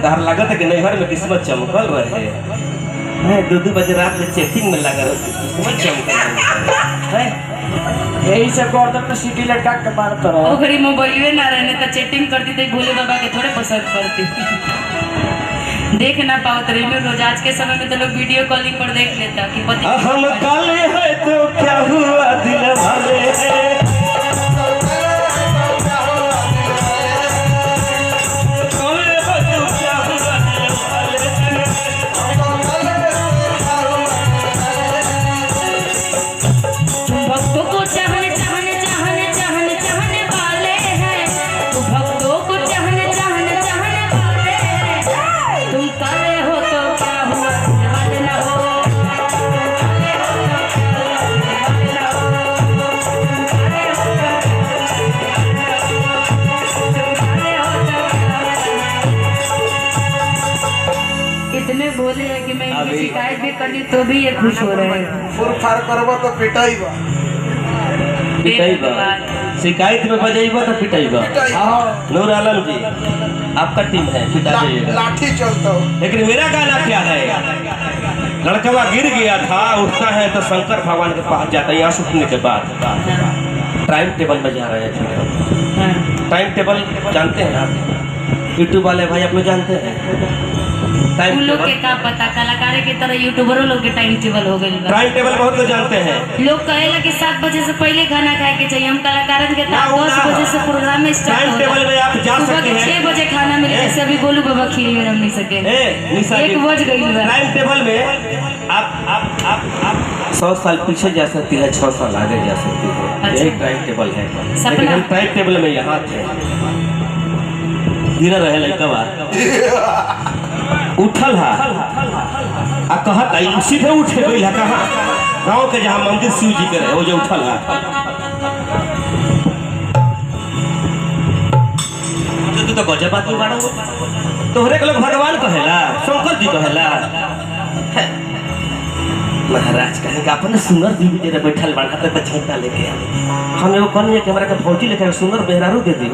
तार लागत है कि नहीं घर में किस्मत चमकल रहे मैं 2-2 बजे रात में चेकिंग में लगा किस्मत चमकल है यही सब गर्दन में सीटी लटका के मारता रहो। ओकरी मोबाइल ना रहने तो चैटिंग करती थी भोले बाबा के थोड़े पसंद करती देख ना पाओ रही में रोज आज के समय में तो लोग वीडियो कॉलिंग पर देख लेता कि पति हम काले हैं तो क्या हुआ दिल वाले हैं भक्तों को चाहने चाहने चाहने चाहने चाहने वाले हैं तो भक्तों को चाहने चाहने चाहने वाले हैं तुम काले हो तो क्या हुआ वाले ना हो काले हो इतने बोले हैं कि मैं इनकी शिकायत भी कर दी तो भी ये खुश हो रहे हैं। फुल फार करबो तो पिटाई बा शिकायत में बजाइबा तो पिटाइबा। नूर आलम जी आपका टीम है पिटा जाइएगा लाठी चलता हो। लेकिन मेरा गाना क्या है लड़कवा गिर गया था उठता है तो शंकर भगवान के पास जाता है यहाँ सुनने के बाद टाइम टेबल में जा रहे हैं। टाइम टेबल जानते हैं आप यूट्यूब वाले भाई आप लोग जानते हैं उन लोग के का पता कलाकार की तरह यूट्यूबरों लोग के टाइम टेबल हो गए टाइम टेबल बहुत लोग जानते हैं। लोग कहेला कि 7 बजे से पहले खाना खाए के चाहिए हम कलाकारन के 10 बजे से प्रोग्राम में स्टार्ट टाइम टेबल में आप जा सकते हैं 6 बजे खाना मिले जैसे अभी गोलू बाबा खीर में रम नहीं सके 1 बज गई टाइम टेबल में आप 100 साल पीछे जा सकती है 6 साल आगे जा सकती है यही टाइम टेबल है। लेकिन हम टाइम टेबल में यहाँ थे गिरा रहे लड़का उठल है आ कहता सीधे उठे गई है कहाँ गाँव के जहाँ मंदिर शिव जी के रहे वो जो उठल है तू तो गजब बात बाड़ा तोहरे के लोग भगवान कहेला शंकर जी कहेला महाराज कहेगा अपने सुंदर जी भी तेरे बैठल बाड़ा तो झंडा लेके हम एगो कहनी कि हमरा के फौजी लेके सुंदर बेहरारू दे दी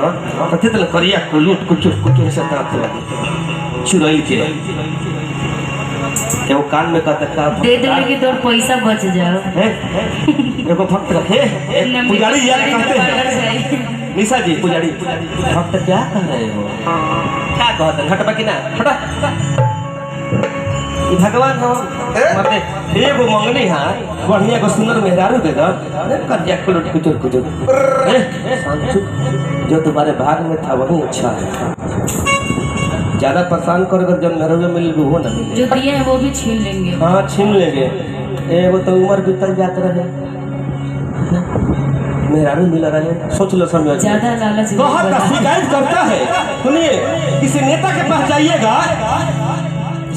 कथे तो करिया कुलूट कुछ से दांत लगे चुरैल के एगो कान में कहता दे दे कि तोर पैसा बच जाओ एगो भक्त रखे पुजारी यार कहते हैं निशा जी पुजारी भक्त क्या कह रहे हो क्या कहते हटबा कि ना हटा भगवान हो मते एगो मंगनी हां बढ़िया को सुंदर मेहरारू दे दो करिया कुलूट कुचुर जो तुम्हारे भाग में था वही अच्छा है ज्यादा परेशान करोगे जब मेहरारू मिल वो ना मिले जो दिए हैं वो भी छीन लेंगे। हाँ छीन लेंगे एगो तो उम्र बीतल जात रहे मेहरारू मिल रहे सोच लो समय ज्यादा लालच शिकायत करता है सुनिए किसी नेता के पास जाइएगा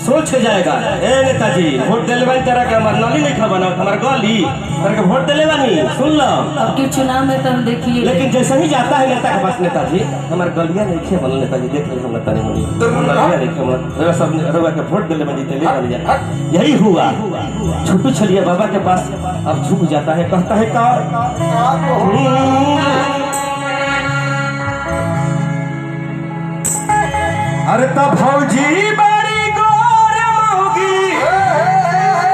सोच के जाएगा ए नेताजी वोट दिलवाई तरह के हमार नाली नहीं खबना हमार गली तरह के वोट दिलेवा नहीं सुन लो अब के चुनाव में तो हम देखिए लेकिन जैसे ही जाता है नेता के पास नेताजी हमार गलिया नहीं खे बनल नेताजी देख ले हम तनी मुनी गलिया नहीं खे बनल सब रवा के वोट दिले में जीते ले गलिया यही हुआ छोटू छलिया बाबा के पास अब झुक जाता है कहता है का अरे तब भौजी